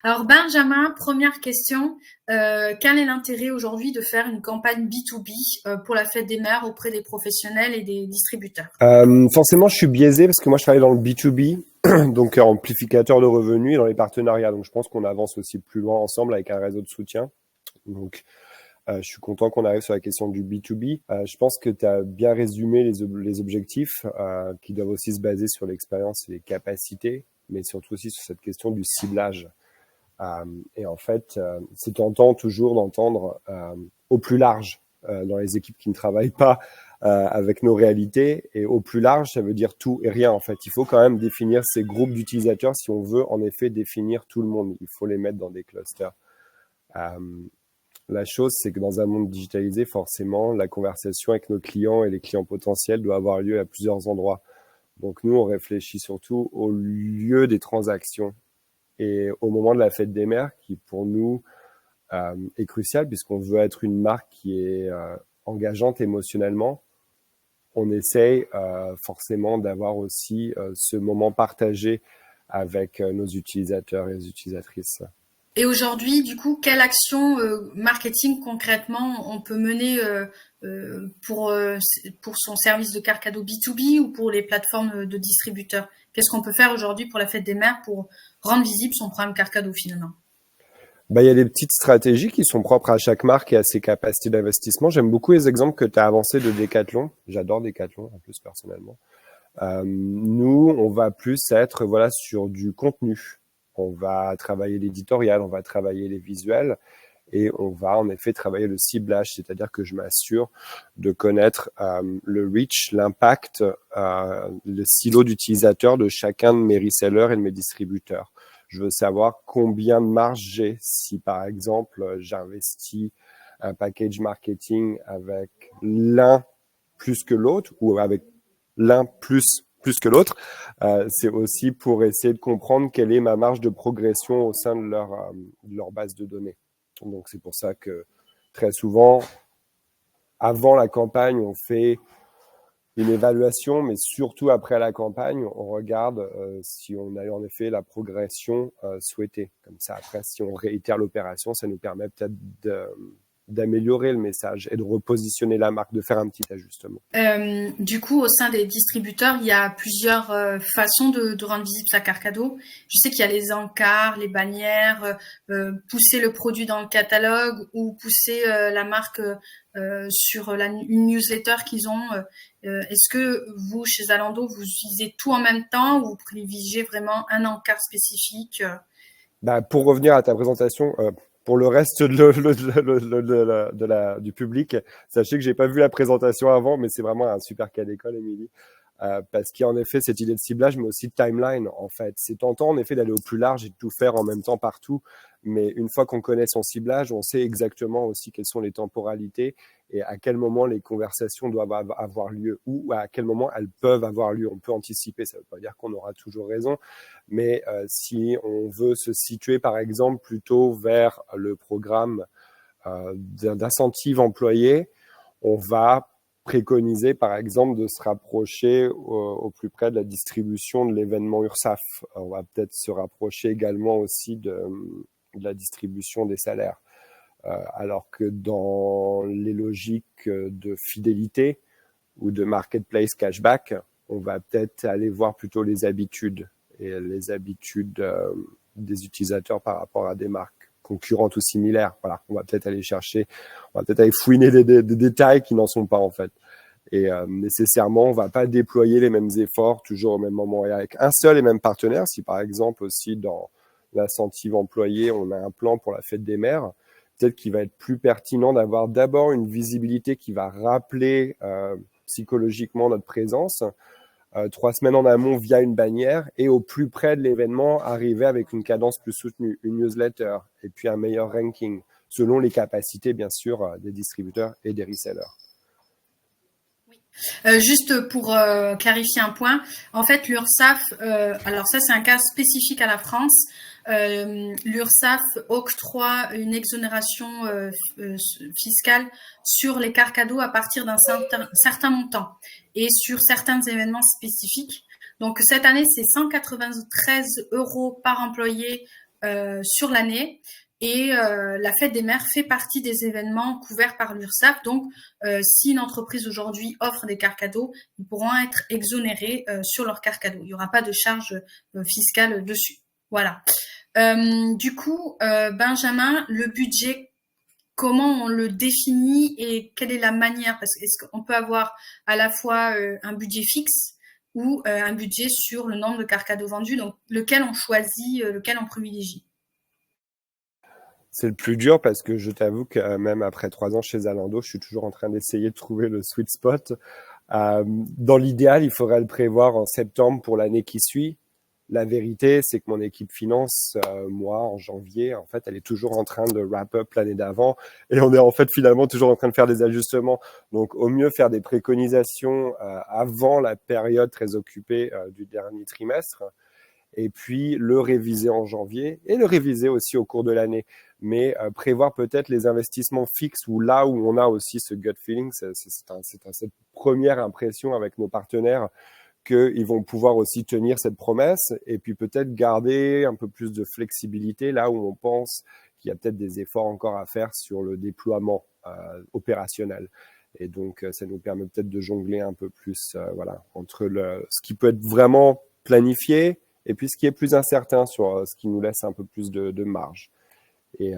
Alors Benjamin, première question, quel est l'intérêt aujourd'hui de faire une campagne B2B pour la fête des mères auprès des professionnels et des distributeurs? Forcément, je suis biaisé parce que moi, je travaille dans le B2B, donc amplificateur de revenus et dans les partenariats. Donc, je pense qu'on avance aussi plus loin ensemble avec un réseau de soutien. Donc, je suis content qu'on arrive sur la question du B2B. Je pense que tu as bien résumé les objectifs qui doivent aussi se baser sur l'expérience et les capacités, mais surtout aussi sur cette question du ciblage. Et en fait, c'est tentant toujours d'entendre au plus large dans les équipes qui ne travaillent pas avec nos réalités. Et au plus large, ça veut dire tout et rien. En fait, il faut quand même définir ces groupes d'utilisateurs si on veut en effet définir tout le monde. Il faut les mettre dans des clusters. La chose, c'est que dans un monde digitalisé, forcément, la conversation avec nos clients et les clients potentiels doit avoir lieu à plusieurs endroits. Donc nous, on réfléchit surtout au lieu des transactions et au moment de la fête des mères, qui pour nous est crucial puisqu'on veut être une marque qui est engageante émotionnellement. On essaye forcément d'avoir aussi ce moment partagé avec nos utilisateurs et les utilisatrices. Et aujourd'hui, du coup, quelle action marketing concrètement on peut mener pour son service de carte cadeau B2B ou pour les plateformes de distributeurs? Qu'est-ce qu'on peut faire aujourd'hui pour la fête des mères pour rendre visible son programme carte cadeau finalement? Il y a des petites stratégies qui sont propres à chaque marque et à ses capacités d'investissement. J'aime beaucoup les exemples que tu as avancés de Decathlon. J'adore Decathlon en plus personnellement. Nous, on va plus être sur du contenu. On va travailler l'éditorial, on va travailler les visuels et on va en effet travailler le ciblage, c'est-à-dire que je m'assure de connaître le reach, l'impact, le silo d'utilisateurs de chacun de mes resellers et de mes distributeurs. Je veux savoir combien de marge j'ai si, par exemple, j'investis un package marketing avec l'un plus que l'autre ou avec l'un plus que l'autre. C'est aussi pour essayer de comprendre quelle est ma marge de progression au sein de leur base de données. Donc, c'est pour ça que très souvent, avant la campagne, on fait une évaluation, mais surtout après la campagne, on regarde si on a eu en effet la progression souhaitée. Comme ça, après, si on réitère l'opération, ça nous permet peut-être d'améliorer le message et de repositionner la marque, de faire un petit ajustement. Du coup, au sein des distributeurs, il y a plusieurs façons de rendre visible sa carte cadeau. Je sais qu'il y a les encarts, les bannières, pousser le produit dans le catalogue ou pousser la marque sur une newsletter qu'ils ont. Est-ce que vous, chez Zalando, vous utilisez tout en même temps ou vous privilégiez vraiment un encart spécifique? Pour revenir à ta présentation, pour le reste du public, sachez que j'ai pas vu la présentation avant, mais c'est vraiment un super cas d'école, Émilie. Parce qu'il y a en effet cette idée de ciblage, mais aussi de timeline. En fait, c'est tentant en effet d'aller au plus large et de tout faire en même temps partout. Mais une fois qu'on connaît son ciblage, on sait exactement aussi quelles sont les temporalités et à quel moment les conversations doivent avoir lieu ou à quel moment elles peuvent avoir lieu. On peut anticiper, ça ne veut pas dire qu'on aura toujours raison, mais si on veut se situer par exemple plutôt vers le programme d'incentive employé, on va préconiser par exemple de se rapprocher au plus près de la distribution de l'événement URSAF. On va peut-être se rapprocher également aussi de la distribution des salaires. Alors que dans les logiques de fidélité ou de marketplace cashback, on va peut-être aller voir plutôt les habitudes et les habitudes des utilisateurs par rapport à des marques concurrentes ou similaires. Voilà, on va peut-être aller chercher, on va peut-être aller fouiner des détails qui n'en sont pas en fait. Et nécessairement, on va pas déployer les mêmes efforts toujours au même moment et avec un seul et même partenaire. Si par exemple aussi dans l'incentive employé, on a un plan pour la fête des mères, peut-être qu'il va être plus pertinent d'avoir d'abord une visibilité qui va rappeler psychologiquement notre présence, 3 semaines en amont via une bannière et au plus près de l'événement, arriver avec une cadence plus soutenue, une newsletter et puis un meilleur ranking, selon les capacités bien sûr des distributeurs et des resellers. Juste pour clarifier un point, en fait, l'URSSAF, alors ça c'est un cas spécifique à la France. L'URSSAF octroie une exonération fiscale sur les cartes cadeaux à partir d'un certain montant et sur certains événements spécifiques. Donc cette année, c'est 193 € par employé sur l'année. Et la fête des mères fait partie des événements couverts par l'URSSAF. Donc, si une entreprise aujourd'hui offre des cartes cadeaux, ils pourront être exonérés sur leurs cartes cadeaux. Il n'y aura pas de charge fiscale dessus. Voilà. Du coup, Benjamin, le budget, comment on le définit et quelle est la manière? Parce que est-ce qu'on peut avoir à la fois un budget fixe ou un budget sur le nombre de cartes cadeaux vendus? Donc, lequel on choisit, lequel on privilégie? C'est le plus dur parce que je t'avoue que même après 3 ans chez Zalando, je suis toujours en train d'essayer de trouver le sweet spot. Dans l'idéal, il faudrait le prévoir en septembre pour l'année qui suit. La vérité, c'est que mon équipe finance, moi, en janvier, en fait, elle est toujours en train de wrap up l'année d'avant et on est en fait finalement toujours en train de faire des ajustements. Donc, au mieux faire des préconisations avant la période très occupée du dernier trimestre et puis le réviser en janvier et le réviser aussi au cours de l'année. Mais prévoir peut-être les investissements fixes ou là où on a aussi ce gut feeling, c'est cette première impression avec nos partenaires qu'ils vont pouvoir aussi tenir cette promesse et puis peut-être garder un peu plus de flexibilité là où on pense qu'il y a peut-être des efforts encore à faire sur le déploiement opérationnel. Et donc, ça nous permet peut-être de jongler un peu plus voilà, entre ce qui peut être vraiment planifié et puis ce qui est plus incertain sur ce qui nous laisse un peu plus de marge. Et